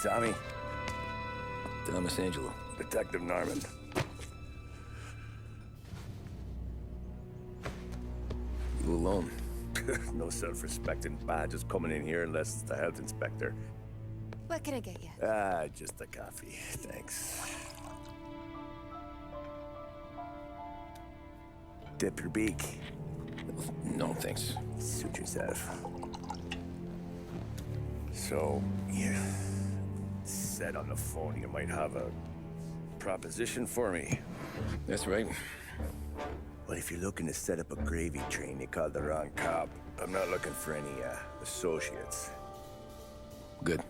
Tommy. Thomas Angelo. Detective Norman. You alone? No self-respecting badges coming in here unless it's the health inspector. What can I get you? Just a coffee. Thanks. Dip your beak. No, thanks. Suit yourself. So, you said on the phone you might have a proposition for me. That's right. Well, if you're looking to set up a gravy train, you called the wrong cop. I'm not looking for any, associates. Good.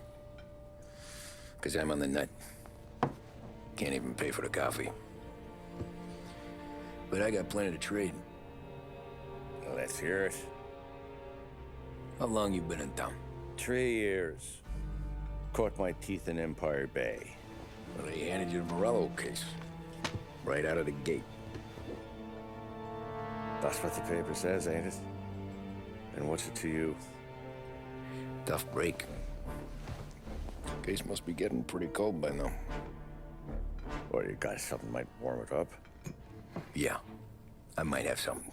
Because I'm on the nut. Can't even pay for the coffee. But I got plenty to trade. Well, let's hear it. How long you been in town? 3 years. Caught my teeth in Empire Bay. Well, they handed you the Morello case. Right out of the gate. That's what the paper says, ain't it? And what's it to you? Tough break. Case must be getting pretty cold by now. Or you got something might warm it up? Yeah, I might have something.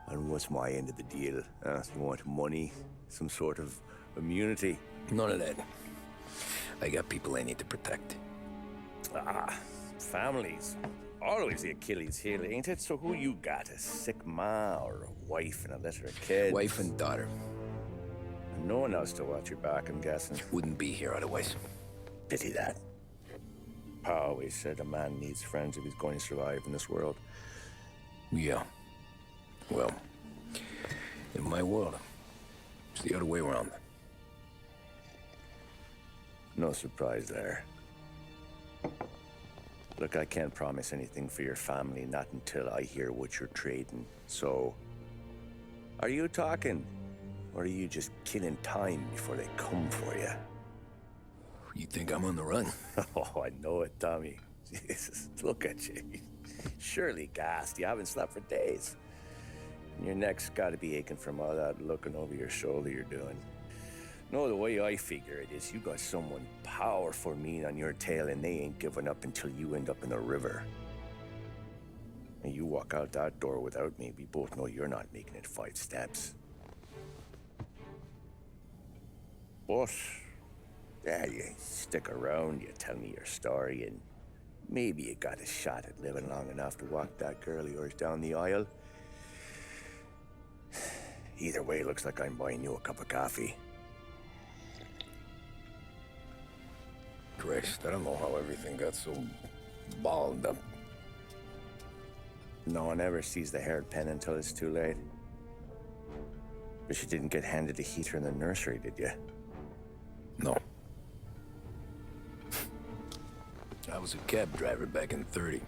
And what's my end of the deal? You want money? Some sort of immunity? None of that. I got people I need to protect. Families. Always the Achilles heel, ain't it? So who you got? A sick ma or a wife and a litter of kids? Wife and daughter. And no one else to watch your back, I'm guessing. Wouldn't be here otherwise. Pity that. Pa always said a man needs friends if he's going to survive in this world. Yeah. Well, in my world, it's the other way around. No surprise there. Look, I can't promise anything for your family, not until I hear what you're trading. So, are you talking? Or are you just killing time before they come for you? You think I'm on the run? Oh, I know it, Tommy. Jesus, look at you. Surely gassed. You haven't slept for days. And your neck's got to be aching from all that looking over your shoulder you're doing. No, the way I figure it is you got someone powerful mean on your tail and they ain't giving up until you end up in the river. And you walk out that door without me, we both know you're not making it 5 steps. But, yeah, you stick around, you tell me your story, and maybe you got a shot at living long enough to walk that girl of yours down the aisle. Either way, looks like I'm buying you a cup of coffee. Christ, I don't know how everything got so balled up. No one ever sees the haired pen until it's too late. But you didn't get handed a heater in the nursery, did you? No. I was a cab driver back in '30.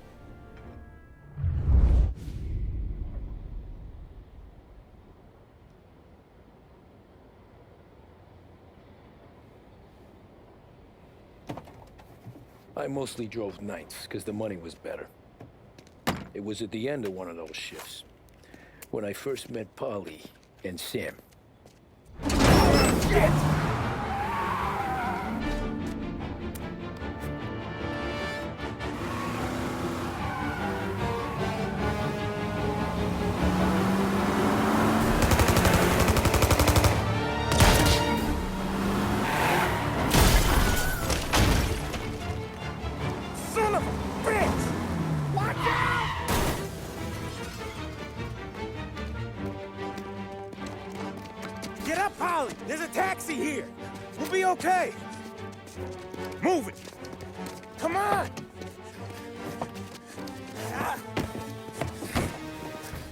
I mostly drove nights, because the money was better. It was at the end of one of those shifts, when I first met Polly and Sam. Shit! Get up, Polly! There's a taxi here! We'll be okay! Move it! Come on!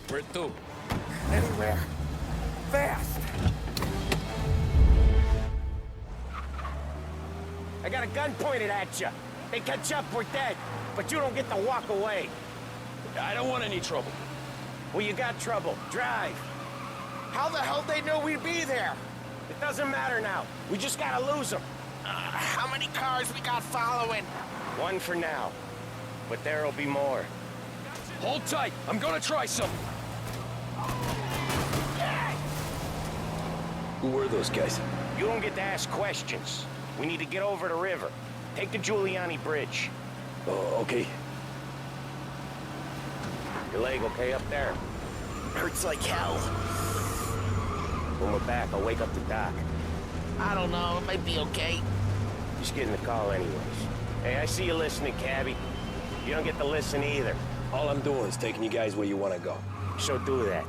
Where to? Anywhere. Fast! I got a gun pointed at you. They catch up, we're dead. But you don't get to walk away. I don't want any trouble. Well, you got trouble. Drive. How the hell they know we'd be there? It doesn't matter now. We just gotta lose them. How many cars we got following? One for now. But there'll be more. Hold tight. I'm gonna try something. Who were those guys? You don't get to ask questions. We need to get over the river. Take the Giuliani Bridge. Oh, okay. Your leg okay up there? Hurts like hell. When we're back, I'll wake up the doc. I don't know, it might be okay. Just getting the call anyways. Hey, I see you listening, cabbie. You don't get to listen either. All I'm doing is taking you guys where you want to go. So do that.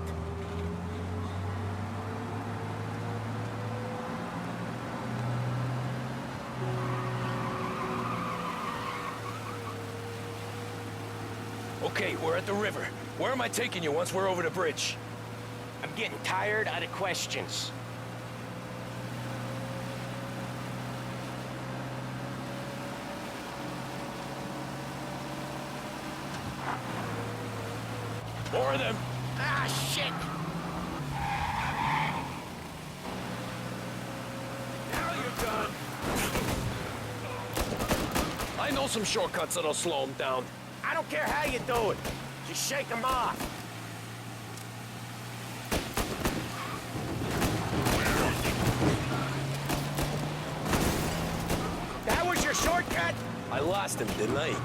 Okay, we're at the river. Where am I taking you once we're over the bridge? I'm getting tired of the questions. More of them. Ah, shit! Now you're done. I know some shortcuts that'll slow them down. I don't care how you do it. Just shake them off. That was your shortcut? I lost him, didn't I?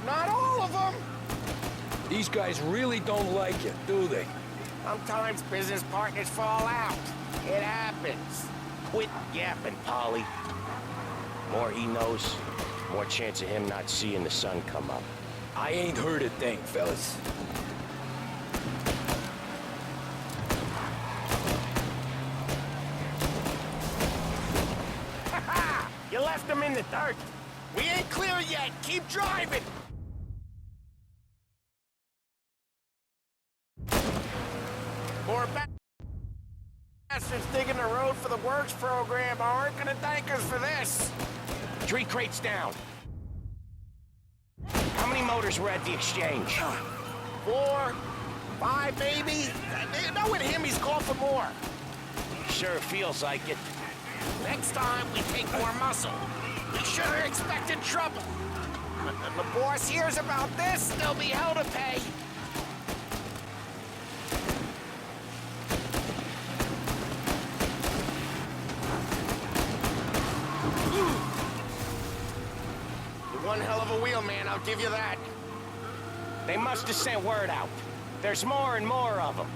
Not all of them. These guys really don't like you, do they? Sometimes business partners fall out. It happens. Quit yapping, Polly. More he knows, more chance of him not seeing the sun come up. I ain't heard a thing, fellas. You left him in the dirt. We ain't clear yet! Keep driving! More bastards digging the road for the works program aren't gonna thank us for this. 3 crates down. How many motors were at the exchange? 4, 5 maybe? Knowing him, he's called for more. Sure feels like it. Next time, we take more muscle. We should have expected trouble. When the boss hears about this, there'll be hell to pay. You're one hell of a wheelman, I'll give you that. They must have sent word out. There's more and more of them.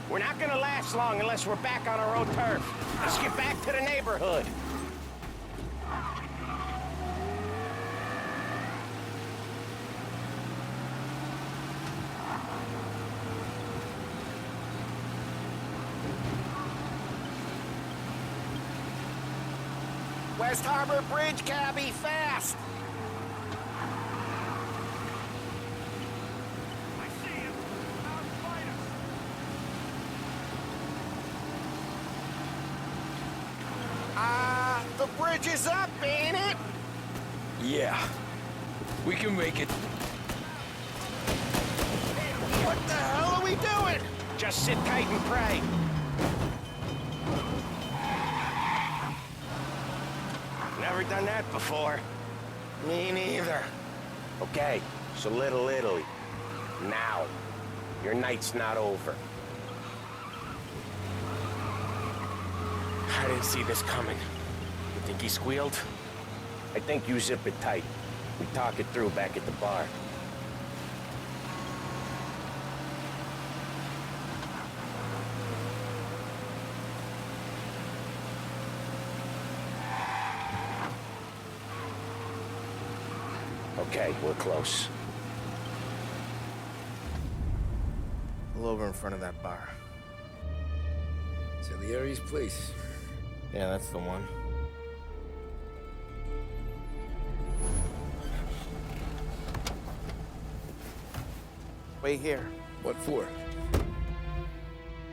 We're not gonna last long unless we're back on our own turf. Let's get back to the neighborhood. West Harbor Bridge, cabbie, fast! The bridge is up, ain't it? Yeah. We can make it. What the hell are we doing? Just sit tight and pray. Never done that before. Me neither. Okay, so Little Italy. Now. Your night's not over. I didn't see this coming. You think he squealed? I think you zip it tight. We talk it through back at the bar. Okay, we're close. Pull over in front of that bar. Salieri's place. Yeah, that's the one. Wait here. What for?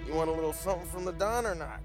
You want a little something from the Don or not?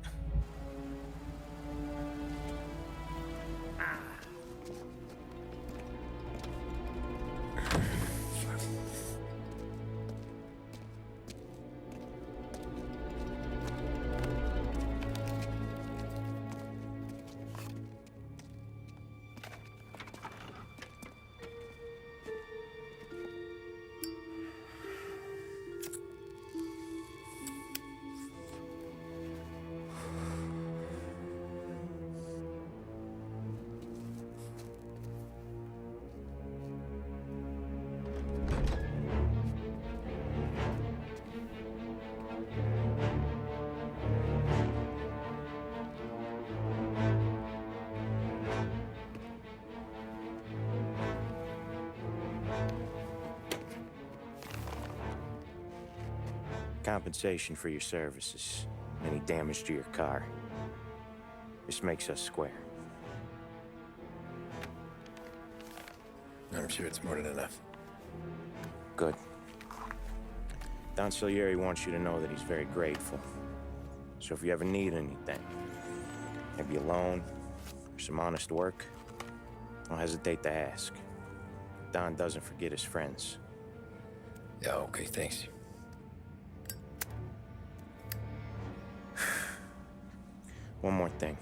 Compensation for your services. Any damage to your car. This makes us square. I'm sure it's more than enough. Good. Don Salieri wants you to know that he's very grateful. So if you ever need anything, maybe a loan or some honest work, don't hesitate to ask. Don doesn't forget his friends. Yeah, okay, thanks. One more thing.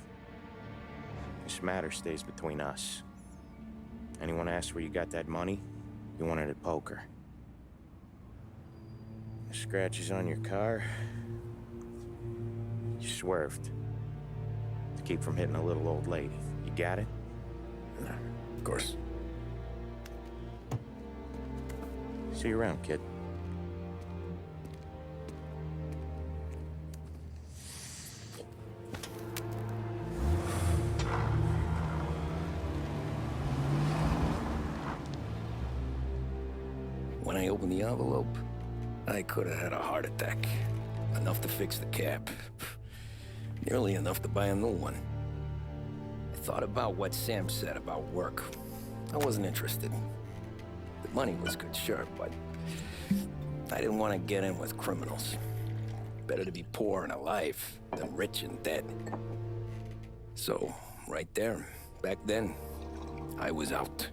This matter stays between us. Anyone asks where you got that money, you won it at poker. The scratches on your car, you swerved. To keep from hitting a little old lady. You got it? Of course. See you around, kid. When I opened the envelope, I could have had a heart attack. Enough to fix the cap. Nearly enough to buy a new one. I thought about what Sam said about work. I wasn't interested. The money was good, sure, but I didn't want to get in with criminals. Better to be poor and alive than rich and dead. So, right there, back then, I was out.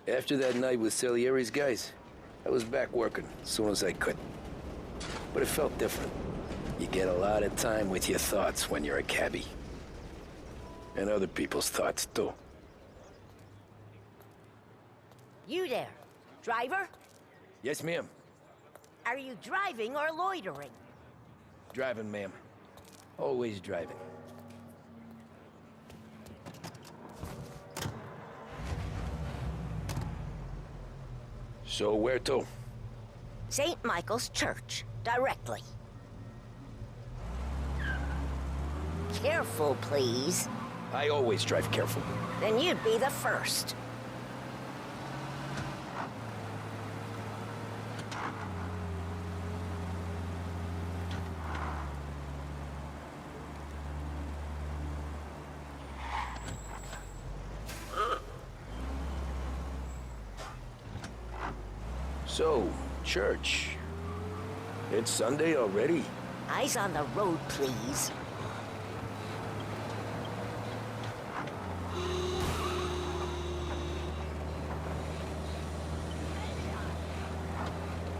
After that night with Salieri's guys, I was back working as soon as I could. But it felt different. You get a lot of time with your thoughts when you're a cabbie. And other people's thoughts, too. You there, driver? Yes, ma'am. Are you driving or loitering? Driving, ma'am. Always driving. So where to? St. Michael's Church, directly. Careful, please. I always drive careful. Then you'd be the first. So, church. It's Sunday already? Eyes on the road, please.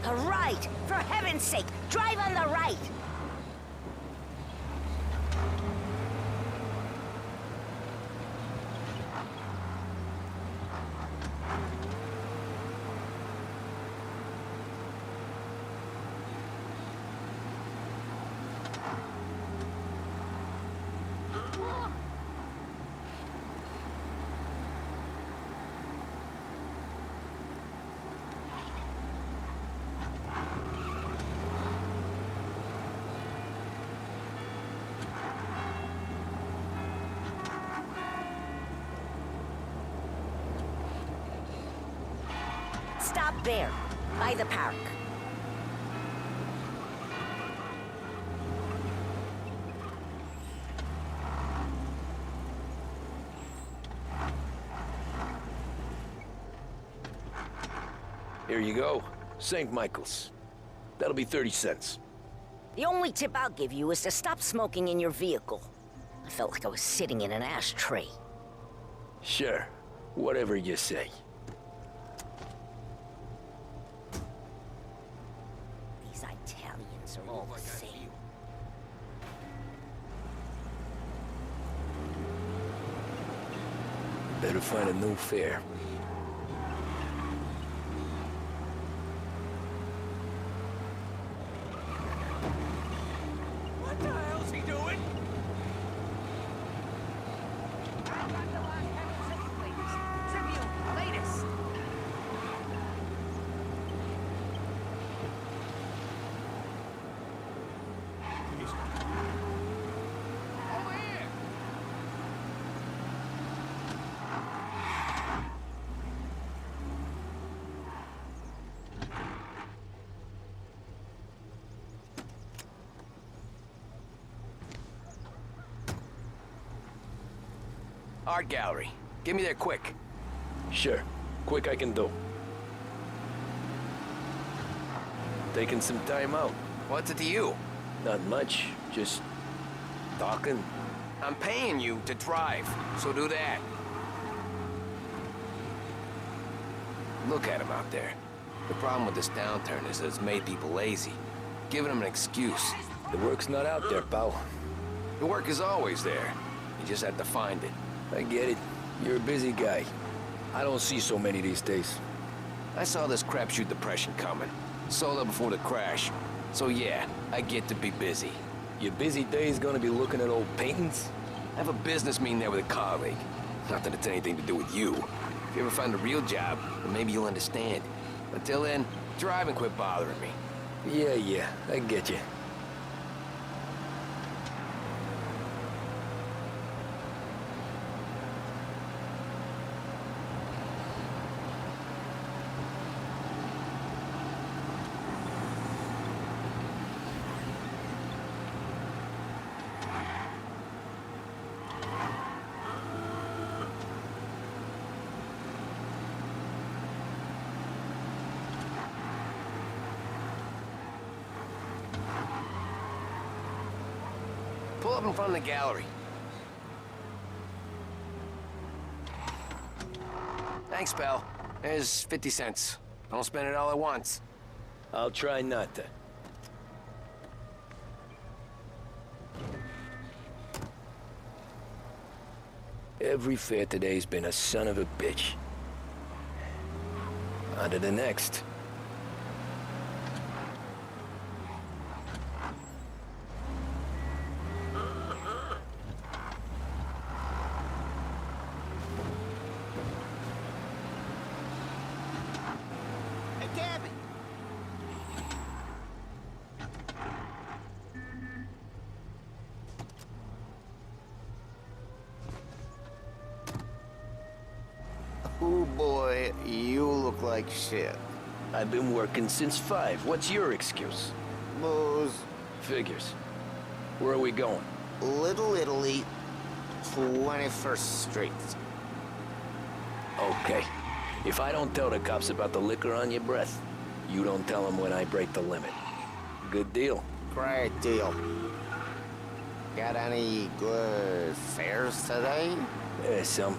The right! For heaven's sake, drive on the right! Stop there, by the park. Here you go. St. Michael's. That'll be 30 cents. The only tip I'll give you is to stop smoking in your vehicle. I felt like I was sitting in an ashtray. Sure. Whatever you say. These Italians are all the same. Better find a new fare. What the hell's he doing? Over here! Art gallery. Get me there quick. Sure. Quick I can do. Taking some time out. What's it to you? Not much. Just talking. I'm paying you to drive, so do that. Look at him out there. The problem with this downturn is that it's made people lazy, giving them an excuse. The work's not out there, pal. The work is always there. You just have to find it. I get it. You're a busy guy. I don't see so many these days. I saw this crapshoot depression coming. Sold out before the crash. So yeah, I get to be busy. Your busy day's gonna be looking at old paintings? I have a business meeting there with a colleague. Not that it's anything to do with you. If you ever find a real job, then maybe you'll understand. Until then, drive and quit bothering me. Yeah, I get you. Pull up in front of the gallery. Thanks, pal. There's 50 cents. Don't spend it all at once. I'll try not to. Every fare today's been a son of a bitch. On to the next. Hey, Gabby! Oh boy, you look like shit. I've been working since 5. What's your excuse? Booze, Figures. Where are we going? Little Italy, 21st Street. Okay. If I don't tell the cops about the liquor on your breath, you don't tell them when I break the limit. Good deal. Great deal. Got any good fares today? There's some.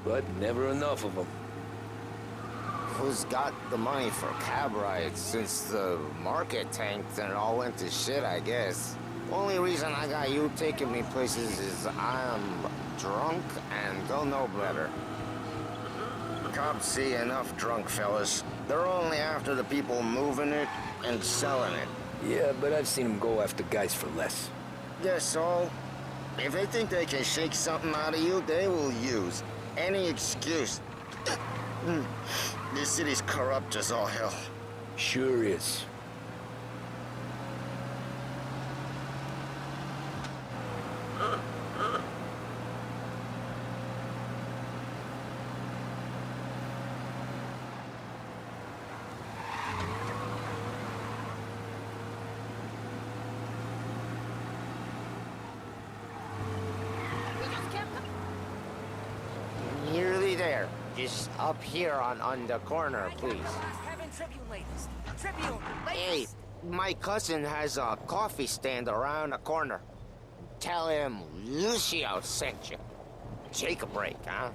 But never enough of them. Who's got the money for cab rides since the market tanked and it all went to shit, I guess? Only reason I got you taking me places is I'm drunk and don't know better. Cops see enough drunk fellas. They're only after the people moving it and selling it. Yeah, but I've seen them go after guys for less. Guess so. If they think they can shake something out of you, they will use any excuse. This city's corrupt as all hell. Sure is. Nearly there. Just up here on the corner, please. Tribune latest. Tribune Hey, My cousin has a coffee stand around the corner. Tell him Lucio sent you. Take a break, huh?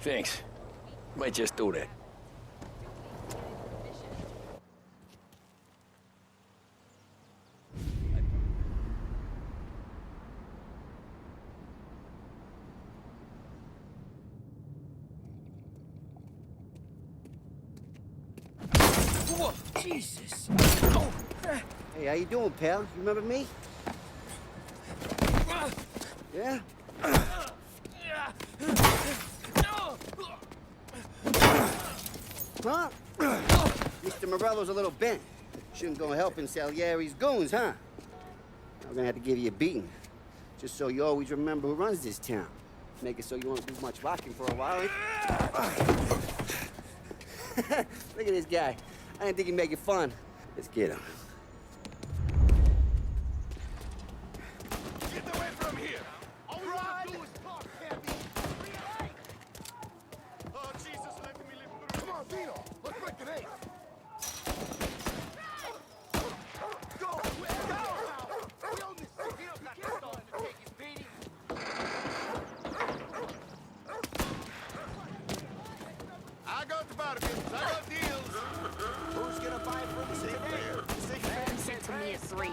Thanks. Might just do that. Whoa, Jesus. Oh. Hey, how you doing, pal? You remember me? Yeah? Huh? Mr. Morello's a little bent. Shouldn't go helping Salieri's goons, huh? I'm gonna have to give you a beating. Just so you always remember who runs this town. Make it so you won't do much rocking for a while. Look at this guy. I didn't think he'd make it fun. Let's get him. Get away from here! All we want to do is talk, Cappy! Oh, Jesus, let me live. Come on, Vino! Let's break the name! Go! Go! We own this city! Vino's not starting to take his beating! I got the bargains. I got deals. Who's gonna buy from us today? Man sent to me at 3.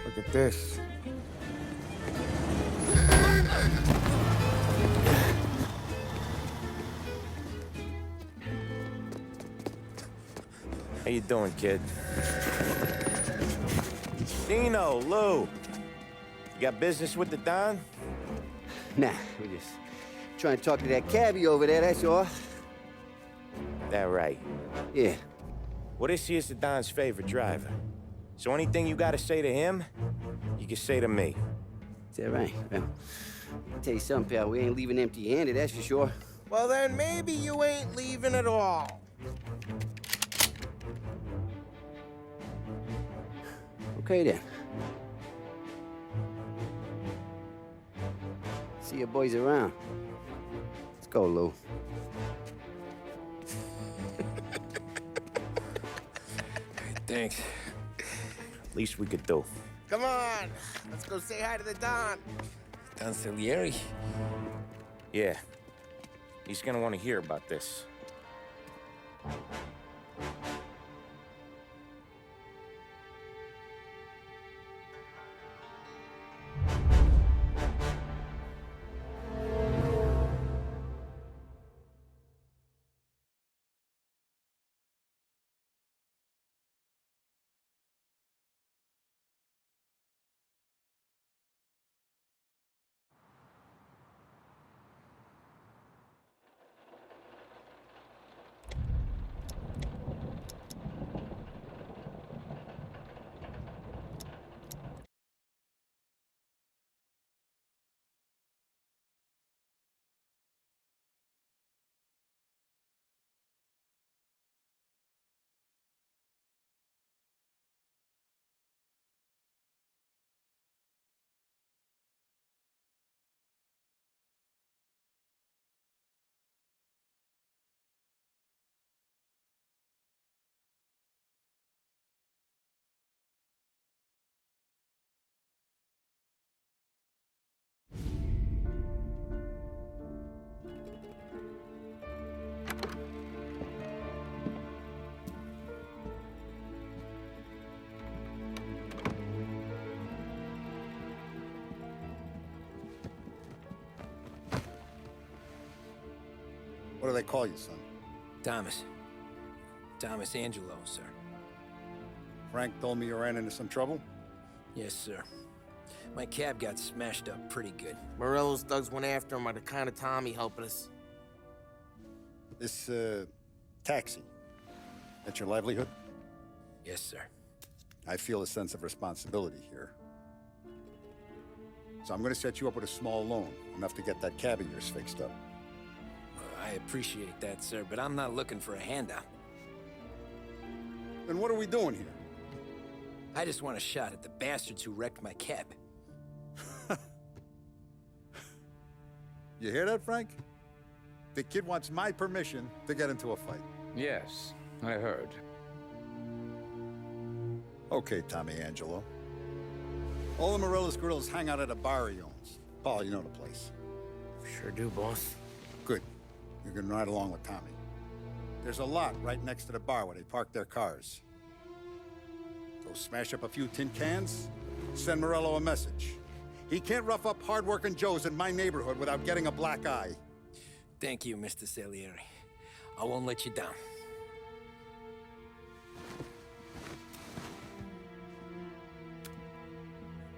Look at this. How you doing, kid? Dino, Lou. You got business with the Don? Nah, we're just trying to talk to that cabbie over there, that's all. That right. Yeah. Well, this here's the Don's favorite driver. So anything you gotta say to him, you can say to me. Is that right? Well, I'll tell you something, pal. We ain't leaving empty-handed, that's for sure. Well, then maybe you ain't leaving at all. Okay, then. See your boys around. Let's go, Lou. Thanks. Least we could do. Come on, let's go say hi to the Don. Don Salieri? Yeah. He's gonna want to hear about this. What do they call you, son? Thomas. Thomas Angelo, sir. Frank told me you ran into some trouble? Yes, sir. My cab got smashed up pretty good. Morello's thugs went after him on account of Tommy helping us. This, taxi. That's your livelihood? Yes, sir. I feel a sense of responsibility here. So I'm gonna set you up with a small loan, enough to get that cab of yours fixed up. I appreciate that, sir, but I'm not looking for a handout. Then what are we doing here? I just want a shot at the bastards who wrecked my cab. You hear that, Frank? The kid wants my permission to get into a fight. Yes, I heard. Okay, Tommy Angelo. All the Morello's girls hang out at a bar he owns. Paul, you know the place. Sure do, boss. Good. You can ride along with Tommy. There's a lot right next to the bar where they park their cars. Go smash up a few tin cans, send Morello a message. He can't rough up hard-working Joes in my neighborhood without getting a black eye. Thank you, Mr. Salieri. I won't let you down.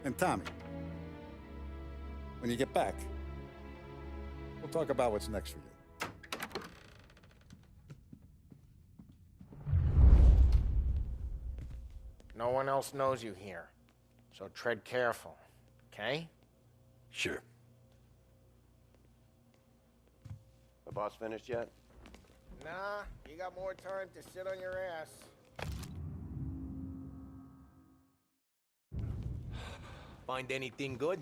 And Tommy, when you get back, we'll talk about what's next for you. No one else knows you here, so tread careful, okay? Sure. The boss finished yet? Nah, you got more time to sit on your ass. Find anything good?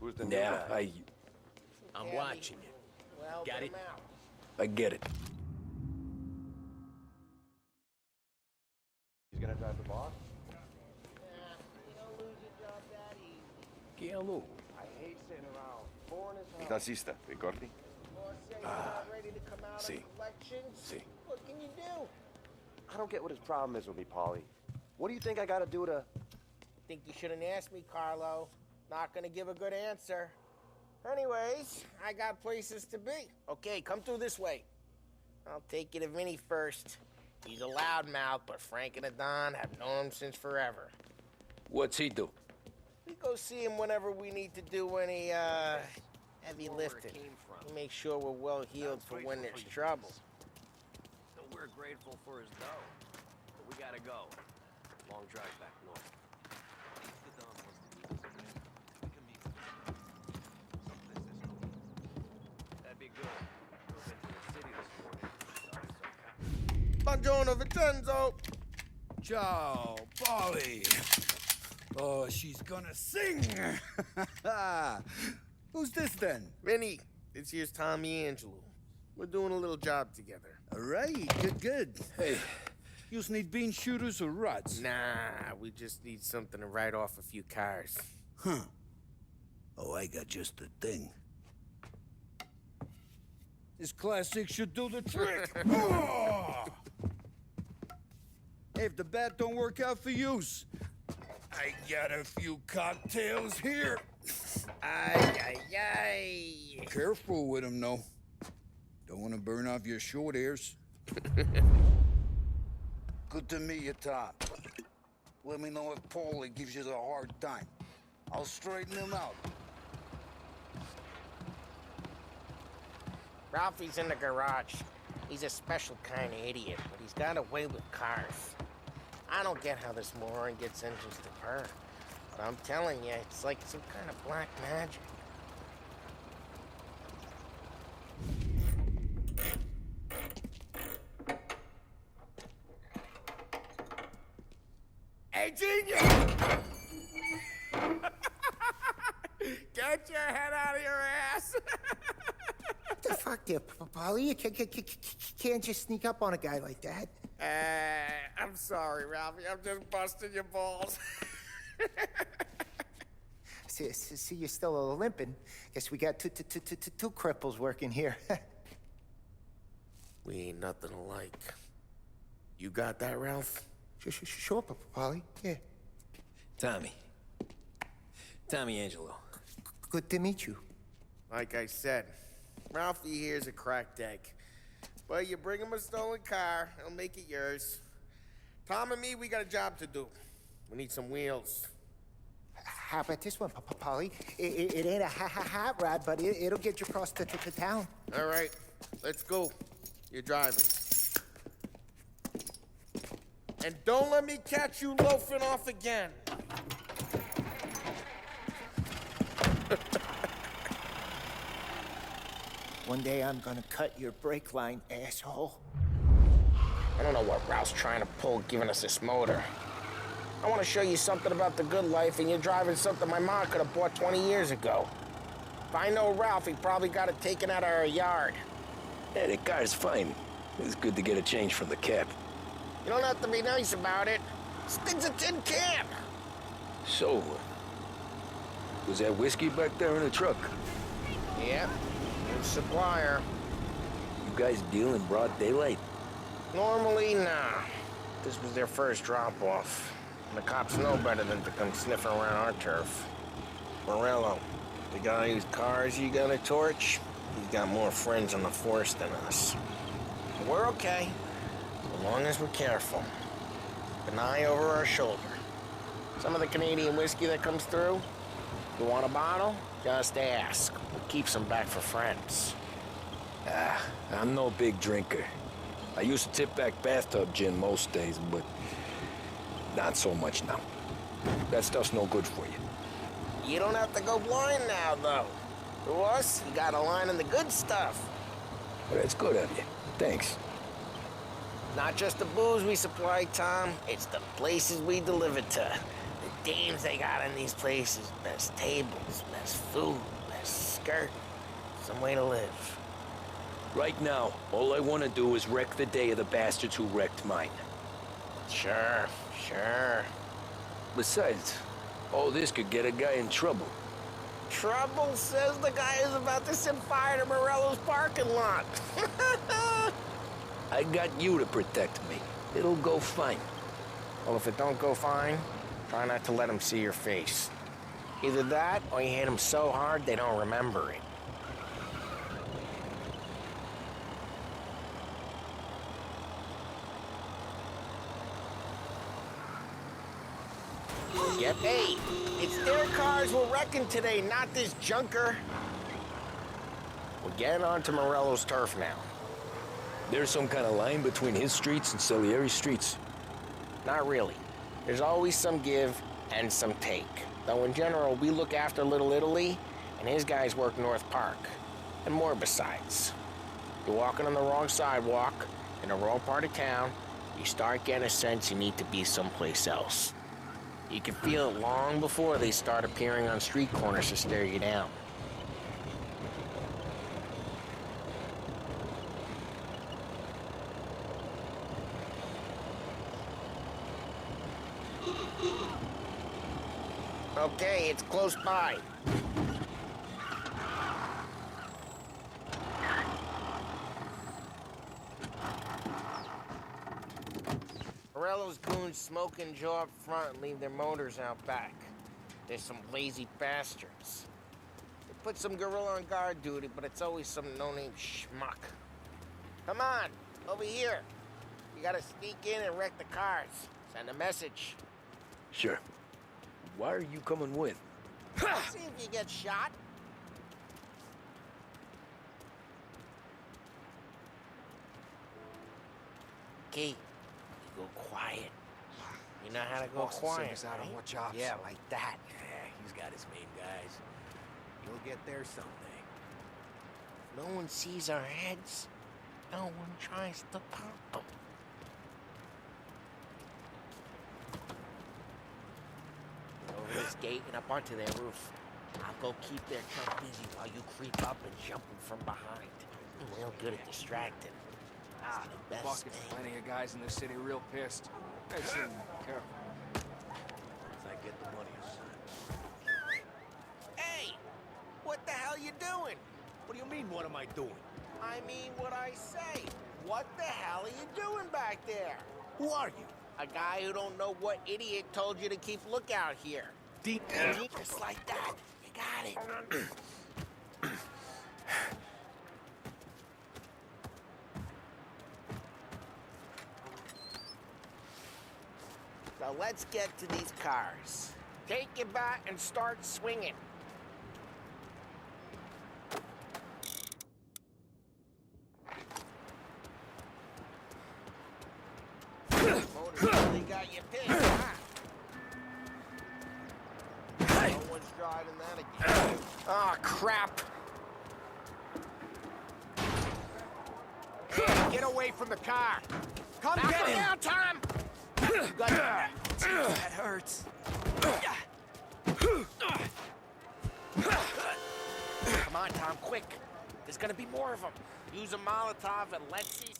Who's the new Yeah, guy? I'm watching you. Well, Got get it? him out. I get it. He's gonna drive the boss? You don't lose your job that easy. Hello. I hate sitting around, boring as hell. Taxista, ricordi? Boss said you're not ready to come out sì. on collections. Sì. What can you do? I don't get what his problem is with me, Paulie. What do you think I gotta do to... Think you shouldn't ask me, Carlo. Not gonna give a good answer. Anyways, I got places to be. Okay, come through this way. I'll take you to Vinny first. He's a loudmouth, but Frank and the Don have known him since forever. What's he do? We go see him whenever we need to do any, heavy lifting. We make sure we're well healed for when there's trouble. So we're grateful for his dough. But we gotta go. Long drive back north. That'd be good. Drove into the city this morning. Buongiorno, Vincenzo! Ciao, Polly. Oh, she's gonna sing. Who's this then? Vinny, this here's Tommy Angelo. We're doing a little job together. All right, good. Hey, you need bean shooters or rods? Nah, we just need something to write off a few cars. Huh. Oh, I got just the thing. This classic should do the trick. Oh! Hey, if the bat don't work out for yous, I got a few cocktails here. Ay, ay, ay. Careful with them, though. Don't want to burn off your short hairs. Good to meet you, Tom. Let me know if Paulie gives you the hard time. I'll straighten him out. Ralphie's in the garage. He's a special kind of idiot, but he's got a way with cars. I don't get how this moron gets engines to purr. But I'm telling you, it's like some kind of black magic. Hey, genius! Get your head out of your ass! What the fuck there, Polly? You can't just sneak up on a guy like that. I'm sorry, Ralphie. I'm just busting your balls. See, you're still limping. Guess we got two cripples working here. We ain't nothing alike. You got that, Ralph? Sure, Polly. Yeah. Tommy. Tommy Angelo. Good to meet you. Like I said, Ralphie here's a cracked egg. But you bring him a stolen car, he'll make it yours. Tom and me, we got a job to do. We need some wheels. How about this one, Polly? It ain't a hot rod, but it'll get you across to town. All right, let's go. You're driving. And don't let me catch you loafing off again. One day I'm gonna cut your brake line, asshole. I don't know what Ralph's trying to pull giving us this motor. I want to show you something about the good life, and you're driving something my mom could have bought 20 years ago. If I know Ralph, he probably got it taken out of our yard. Yeah, the car's fine. It's good to get a change from the cab. You don't have to be nice about it. This thing's a tin can. So, was that whiskey back there in the truck? Yep, good supplier. You guys deal in broad daylight? Normally, nah. This was their first drop-off. And the cops know better than to come sniffing around our turf. Morello, the guy whose cars you got a torch, he's got more friends on the force than us. But we're okay, as long as we're careful. An eye over our shoulder. Some of the Canadian whiskey that comes through, you want a bottle? Just ask. We'll keep some back for friends. I'm no big drinker. I used to tip back bathtub gin most days, but not so much now. That stuff's no good for you. You don't have to go blind now, though. To us, you got a line in the good stuff. That's good of you. Thanks. Not just the booze we supply, Tom. It's the places we deliver to. The dames they got in these places. Best tables, best food, best skirt. Some way to live. Right now, all I want to do is wreck the day of the bastards who wrecked mine. Sure. Besides, all this could get a guy in trouble. Trouble says the guy is about to set fire to Morello's parking lot. I got you to protect me. It'll go fine. Well, if it don't go fine, try not to let them see your face. Either that, or you hit them so hard they don't remember it. Yep, hey, it's their cars we're wrecking today, not this junker. We're getting onto Morello's turf now. There's some kind of line between his streets and Salieri's streets. Not really. There's always some give and some take. Though in general, we look after Little Italy, and his guys work North Park. And more besides. You're walking on the wrong sidewalk, in the wrong part of town, you start getting a sense you need to be someplace else. You can feel it long before they start appearing on street corners to stare you down. Okay, it's close by. Morello's goons smoke and jaw up front and leave their motors out back. There's some lazy bastards. They put some gorilla on guard duty, but it's always some no-name schmuck. Come on, over here. You gotta sneak in and wreck the cars. Send a message. Sure. Why are you coming with? See if you get shot. Okay, you go quiet. You know how to go quiet, out right? on what jobs. Yeah, like that. Yeah, he's got his main guys. You'll get there someday. No one sees our heads. No one tries to pop them. Over this gate and up onto their roof. I'll go keep their truck busy while you creep up and jump them from behind. I'm real good at distracting. That's the best Boss gets thing. plenty of guys in the city real pissed. I seem careful. If I get the money aside. Hey! What the hell you doing? What do you mean, what am I doing? I mean what I say. What the hell are you doing back there? Who are you? A guy who don't know what idiot told you to keep lookout here. Deep. Just like that. You got it. So let's get to these cars. Take your bat and start swinging. Motor's really got you picked, huh? No one's driving that again. Oh, crap. Get away from the car. Come Knock get him him! down, Tom! You got it. That hurts. Come on, Tom, quick. There's gonna be more of them. Use a Molotov and let's see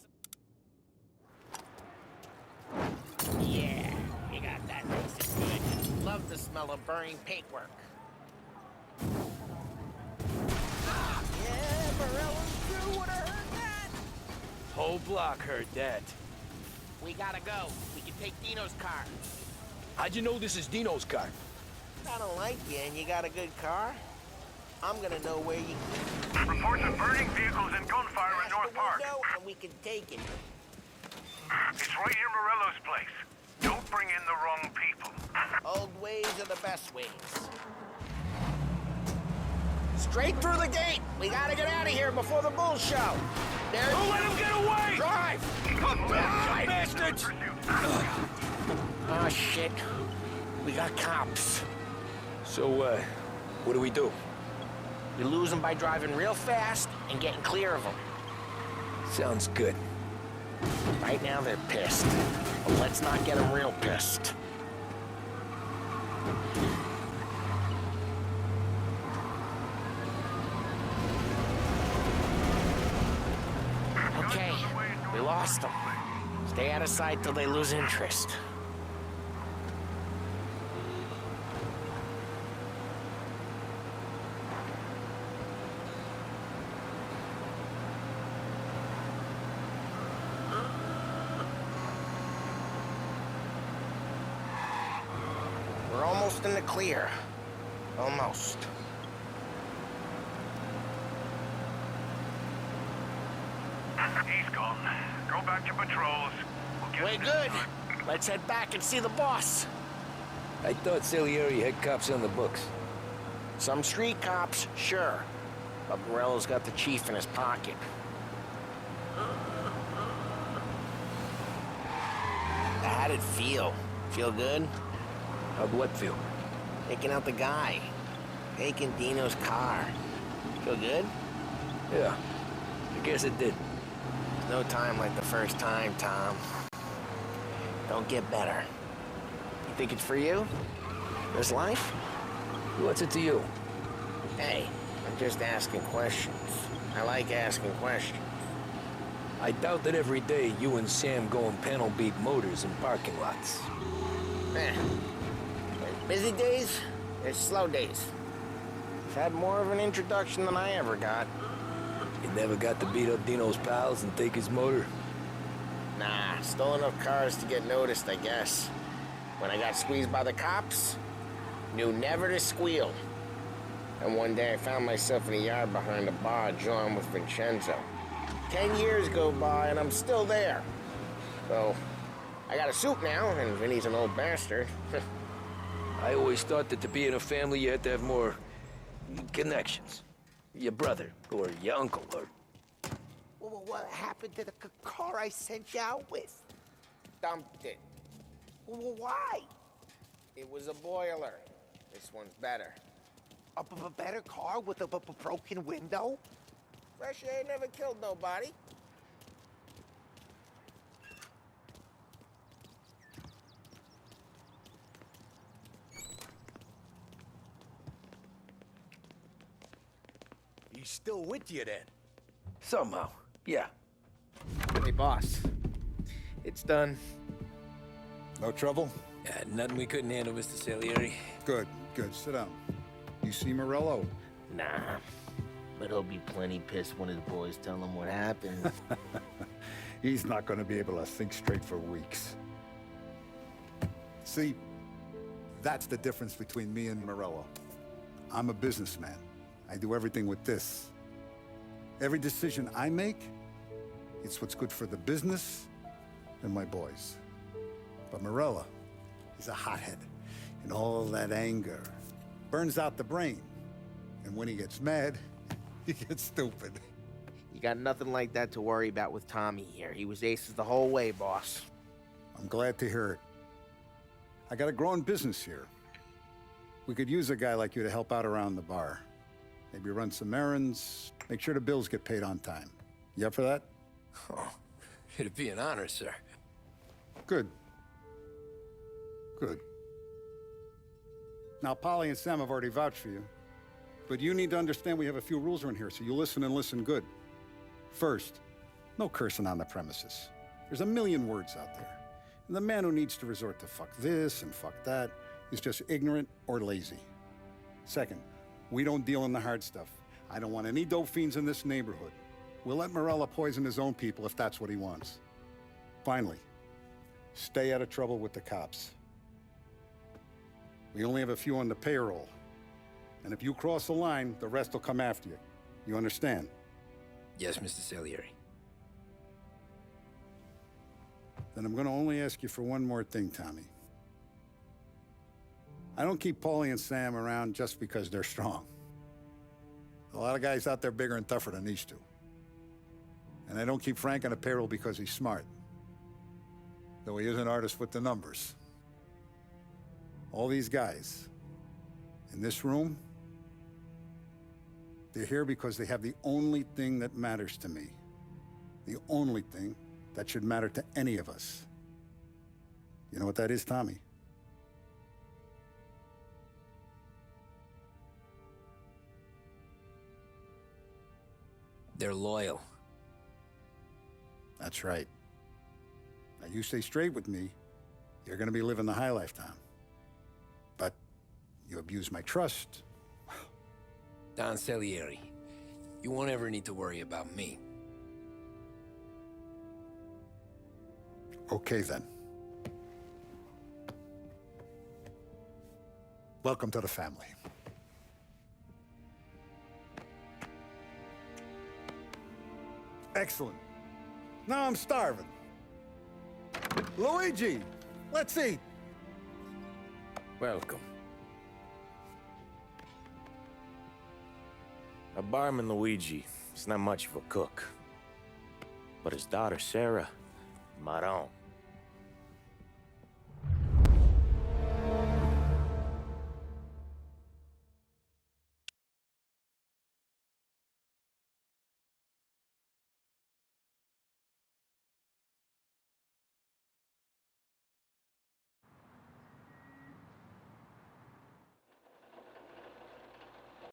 some... Yeah, you got that. Makes it good. Love the smell of burning paintwork. Yeah, Morello's crew would have heard that. Whole block heard that. We gotta go. We can take Dino's car. How'd you know this is Dino's car? I don't like you and you got a good car. I'm gonna know where you... Reports of burning vehicles and gunfire in North Park. And we can take it. It's right near Morello's place. Don't bring in the wrong people. Old ways are the best ways. Straight through the gate. We gotta get out of here before the bull show. There's... Don't let him get away! Drive! Drive, bastards! Oh, shit. We got cops. So, what do we do? We lose them by driving real fast and getting clear of them. Sounds good. Right now they're pissed. But let's not get them real pissed. Okay, we lost them. Stay out of sight till they lose interest. We're almost in the clear. Almost. He's gone. Go back to patrols. We'll get Way good. Let's head back and see the boss. I thought Salieri had cops on the books. Some street cops, sure. But Morello's got the chief in his pocket. How'd it feel? Feel good? How'd what feel? Taking out the guy. Taking Dino's car. Feel good? Yeah, I guess it did. There's no time like the first time, Tom. Don't get better. You think it's for you? This life? What's it to you? Hey, I'm just asking questions. I like asking questions. I doubt that every day you and Sam go and panel beat motors in parking lots. There's busy days, there's slow days. I've had more of an introduction than I ever got. You never got to beat up Dino's pals and take his motor? Nah, stole enough cars to get noticed, I guess. When I got squeezed by the cops, knew never to squeal. And one day I found myself in a yard behind a bar drawing with Vincenzo. 10 years go by and I'm still there. So, I got a suit now, and Vinny's an old bastard. I always thought that to be in a family you had to have more connections. Your brother, or your uncle, or... Well, what happened to the car I sent you out with? Dumped it. Well, why? It was a boiler. This one's better. A better car with a broken window? Fresh air never killed nobody. He's still with you then? Somehow, yeah. Hey, boss. It's done. No trouble? Yeah, nothing we couldn't handle, Mr. Salieri. Good, good. Sit down. You see Morello? Nah. But he'll be plenty pissed when his boys tell him what happened. He's not going to be able to think straight for weeks. See, that's the difference between me and Morello. I'm a businessman. I do everything with this. Every decision I make, it's what's good for the business and my boys. But Morello, he's a hothead, and all that anger burns out the brain. And when he gets mad, he gets stupid. You got nothing like that to worry about with Tommy here. He was aces the whole way, boss. I'm glad to hear it. I got a growing business here. We could use a guy like you to help out around the bar. Maybe run some errands, make sure the bills get paid on time. You up for that? Oh, It'd be an honor, sir. Good. Good. Now, Polly and Sam have already vouched for you. But you need to understand we have a few rules around here, so you listen and listen good. First, no cursing on the premises. There's a million words out there. And the man who needs to resort to fuck this and fuck that is just ignorant or lazy. Second, we don't deal in the hard stuff. I don't want any dope fiends in this neighborhood. We'll let Morella poison his own people if that's what he wants. Finally, stay out of trouble with the cops. We only have a few on the payroll. And if you cross the line, the rest will come after you. You understand? Yes, Mr. Salieri. Then I'm gonna only ask you for one more thing, Tommy. I don't keep Paulie and Sam around just because they're strong. A lot of guys out there bigger and tougher than these two. And I don't keep Frank on the payroll because he's smart. Though he is an artist with the numbers. All these guys in this room, they're here because they have the only thing that matters to me. The only thing that should matter to any of us. You know what that is, Tommy? They're loyal. That's right. Now you stay straight with me, you're gonna be living the high life, Tom. But you abuse my trust. Don Salieri, you won't ever need to worry about me. Okay, then. Welcome to the family. Excellent. Now I'm starving. Luigi, let's eat. Welcome. Our barman Luigi is not much of a cook. But his daughter Sarah, Maron.